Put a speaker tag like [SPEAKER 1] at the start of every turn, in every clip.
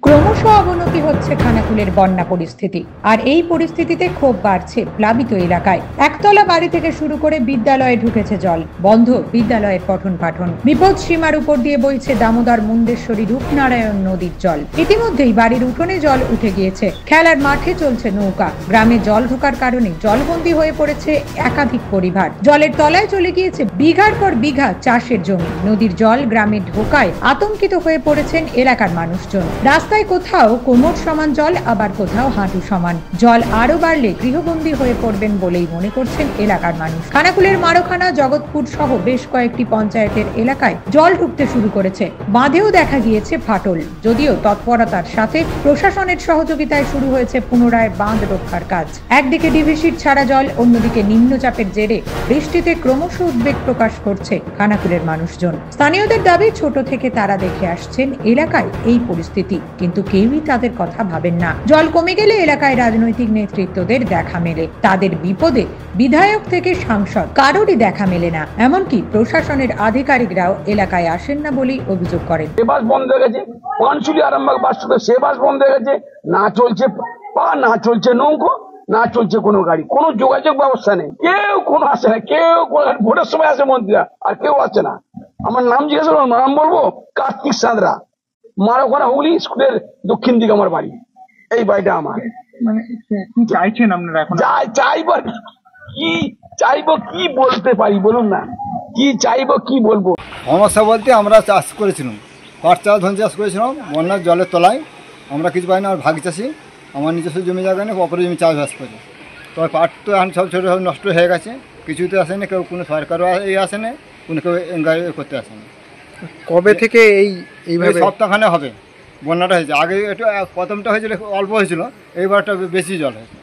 [SPEAKER 1] ক্রমশ অবনতি হচ্ছে খানাকুলের বন্যা পরিস্থিতি। আর এই পরিস্থিতিতে ক্ষোভ বাড়ছে প্লাবিত এলাকায়। একতলা বাড়ি থেকে শুরু করে বিদ্যালয়ে ঢুকেছে জল, বন্ধ বিদ্যালয়ের পঠন পাঠন। বিপদ সীমার উপর দিয়ে বইছে দামোদর মুন্ডেশ্বরী রূপনারায়ণ নদীর জল। ইতিমধ্যেই বাড়ির উঠোনে জল উঠে গিয়েছে, খেলার মাঠে চলছে নৌকা। গ্রামে জল ঢোকার কারণে জলবন্দী হয়ে পড়েছে একাধিক পরিবার। জলের তলায় চলে গিয়েছে বিঘার পর বিঘা চাষের জমি। নদীর জল গ্রামে ঢোকায় আতঙ্কিত হয়ে পড়েছেন এলাকার মানুষজন। রাস্তায় কোথাও কোমর সমান জল, আবার কোথাও হাঁটু সমান জল। আরো বাড়লে গৃহবন্দী হয়ে পড়বেন বলেই মনে করছেন এলাকার মানুষ। খানাকুলের মারখানা, জগৎপুর সহ বেশ কয়েকটি পঞ্চায়েতের এলাকায় জল ঢুকতে শুরু করেছে। বাঁধেও দেখা গিয়েছে ফাটল। যদিও তৎপরতার সাথে প্রশাসনের সহযোগিতায় শুরু হয়েছে পুনরায় বাঁধ রক্ষার কাজ। একদিকে ডিভিসির ছাড়া জল, অন্যদিকে নিম্নচাপের জেরে বৃষ্টিতে ক্রমশ উদ্বেগ প্রকাশ করছে খানাকুলের মানুষজন। স্থানীয়দের দাবি, ছোট থেকে তারা দেখে আসছেন এলাকায় এই পরিস্থিতি, কিন্তু কেউই তাদের কথা ভাবেন না। জল কমে গেলে এলাকায় রাজনৈতিক নেতৃত্বদের দেখা মেলে, তাদের বিপদে বিধায়ক থেকে সাংসদ কারোরই দেখা মেলে না। এমনকি প্রশাসনের আধিকারিকরাও এলাকায় আসেন না বলেই অভিযোগ করেন।
[SPEAKER 2] বাস বন্ধ হয়ে গেছে, পানশুলি আরামবাগ বাস সে বাস বন্ধ হয়ে গেছে, না চলছে পা, না চলছে নৌকো, না চলছে কোনো গাড়ি, কোনো যোগাযোগ ব্যবস্থা নেই। কেউ কোনো আসে না, কেউ ভোটের সময় আসে মন্ত্রীরা, আর কেউ আসে না। আমার নাম জিজ্ঞেস করবো, নাম বলবো কার্তিক সাঁতরা, মারখানা হুগলি স্কুলের দক্ষিণ দিকে আমার বাড়ি। এই বাড়িটা আমার।
[SPEAKER 3] মানে কি চাইছেন আপনারা এখন?
[SPEAKER 2] চাইবো কি, চাইবো কি বলতে পারি বলুন না, কি চাইবো কি বলবো?
[SPEAKER 4] সমস্যা বলতে আমরা চাষ করেছিলাম, পাট চাষ, ধান চাষ করেছিলাম, বন্যার জলের তলায় আমরা কিছু পাই না। আর ভাগ চাষি, আমার নিজস্ব জমি জায়গা নেই, অপরের জমি চাষবাস করে। তো পাট তো এখন সব ছোটো সব নষ্ট হয়ে গেছে, কিছুতে আসে না, কেউ কোনো সরকারও আসে না, কোনো কেউ এনগাই করতে আসে না।
[SPEAKER 3] কবে থেকে এইভাবে?
[SPEAKER 4] সপ্তাহখানে হবে বন্যাটা হয়েছে। আগে একটু প্রথমটা হয়েছিল অল্প হয়েছিল, এইবারটা বেশি জল হয়েছে।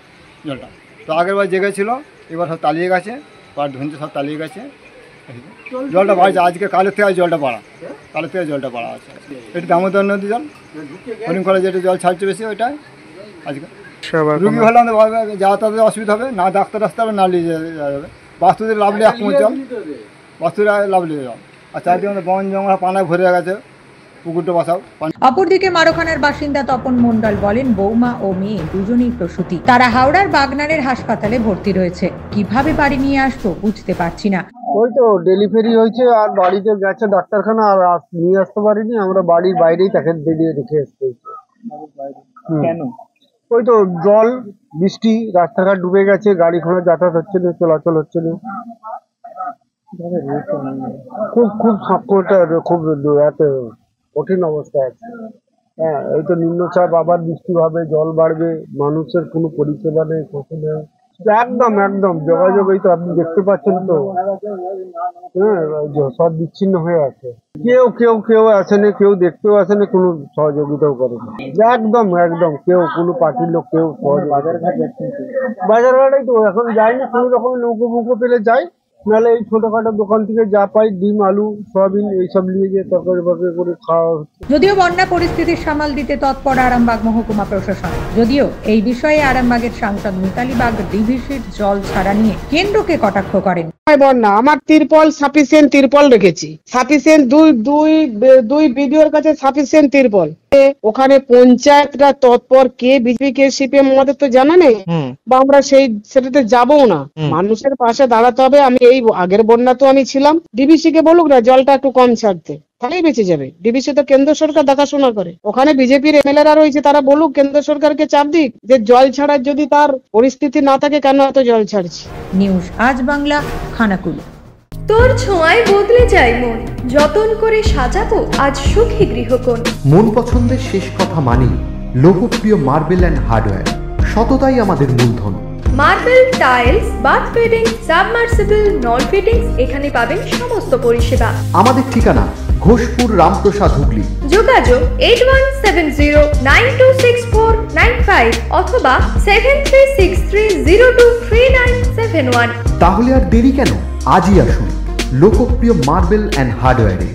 [SPEAKER 4] জলটা তো আগের বার জেগেছিল, এবার সব তালিয়ে গেছে, পাট ধনতে সব তালিয়ে গেছে। জলটা বাড়ছে, আজকে কালের থেকে জলটা বাড়া, কালের থেকে জলটা বাড়া আছে। এটা দামোদর নদী জল, হরিণখোলা যেটা জল ছাড়ছে বেশি, ওইটাই আজকে রুগী হলে আমাদের যাতায়াতের অসুবিধা হবে, না ডাক্তার আসতে হবে, না নিয়ে যাওয়া যাবে। বাস্তুদের লাভলি এক জল, বাস্তুরা লাভলি জল। আর চারদিকে আমাদের বন জঙ্গল পানায় ভরে গেছে, পুকুরটা বসাও।
[SPEAKER 1] অপরদিকে মারখানার বাসিন্দা তপন মণ্ডল বলেন, বৌমা ও মেয়ে দুজনেই প্রসূতি। তারা হাওড়ার বাগনানের হাসপাতালে ভর্তি রয়েছে। কিভাবে বাড়ি নিয়ে আসবো বুঝতে পারছি না।
[SPEAKER 5] ওই তো ডেলিভারি হয়েছে আর বাড়িতে গেছে ডাক্তারখানা, আর নিয়ে আসতে পারিনি। আমরা বাড়ির বাইরেই তাকে বেরিয়ে রেখে আসতে হয়েছে।
[SPEAKER 3] কেন?
[SPEAKER 5] ওই তো জল, বৃষ্টি, রাস্তাঘাট ডুবে গেছে, গাড়ি ঘোড়া যাতায়াত হচ্ছে না, চলাচল হচ্ছে না। খুব খুব সাপোর্টটা খুব এত কঠিন অবস্থা আছে। হ্যাঁ, এই তো নিম্নচাপ, আবার বৃষ্টি হবে, জল বাড়বে, মানুষের কোনো পরিষেবা নেই, কিছু নেই। একদম একদম যোগাযোগ, এই তো আপনি দেখতে পাচ্ছেন তো, হ্যাঁ, সব বিচ্ছিন্ন হয়ে আছে। কেউ কেউ কেউ আসেনি, কেউ দেখতেও আসেনি, কোনো সহযোগিতাও করেনি। একদম একদম কেউ, কোনো পার্টির লোক কেউ। বাজার ঘাটেই তো এখন যায়নি, কোনো রকম নৌকো মুখো পেলে যাই, নাহলে এই ছোটখাটো দোকান থেকে যা পাই, ডিম, আলু, সয়াবিন এইসব নিয়ে গিয়ে তরকারি বরকারি করে খাওয়া হচ্ছে।
[SPEAKER 1] যদিও বন্যা পরিস্থিতি সামাল দিতে তৎপর আরামবাগ মহকুমা প্রশাসন। যদিও এই বিষয়ে আরামবাগের সাংসদ মিতালি বাগ ডিভিসির জল ছাড়া নিয়ে কেন্দ্রকে কটাক্ষ করেন।
[SPEAKER 6] বন্যা আমার তিরপল সাফিসিয়েন্ট তিরপল রেখেছি, সাফিসিয়েন্ট দুই বিডিওর কাছে সাফিসিয়েন্ট তিরপল। ওখানে পঞ্চায়েতরা তৎপর, কে বিজেপি কে সিপিএম আমাদের তো জানা নেই, বা আমরা সেটাতে যাবো না। মানুষের পাশে দাঁড়াতে হবে। আমি এই আগের বন্যা তো আমি ছিলাম, ডিবিসি কে বলুক না জলটা একটু কম ছাড়তে, তাহলেই বেঁচে যাবে। ডিবিসি তো কেন্দ্র সরকার দেখাশোনা করে, ওখানে বিজেপির এমএলএরা রয়েছে, তারা বলুক কেন্দ্র সরকারকে চাপ দিক যে জল ছাড়ার যদি তার পরিস্থিতি না থাকে কেন এত জল ছাড়ছে।
[SPEAKER 1] নিউজ আজ বাংলা, খানাকুল।
[SPEAKER 7] তোর ছোঁয়ায় বদলে যায় মন, যতন করে সাজাবো আজ সুখী গৃহকোণ।
[SPEAKER 8] মন পছন্দের শেষ কথা মানি লোকপ্রিয় মার্বেল অ্যান্ড হার্ডওয়্যার, সততাই আমাদের মূলধন।
[SPEAKER 7] Marble, tiles, bath fitting, submersible, নল ফিটিংস, এখানে পাবেন সমস্ত পরিষেবা।
[SPEAKER 8] আমাদের ঠিকানা ঘোষপুর, রামপ্রসাদ, হুগলি।
[SPEAKER 7] যোগাযোগ 8170926495 অথবা 7363023971।
[SPEAKER 8] তাহলে আর দেরি কেন, আজই আসুন লোকপ্রিয় মার্বেল অ্যান্ড হার্ডওয়্যারে।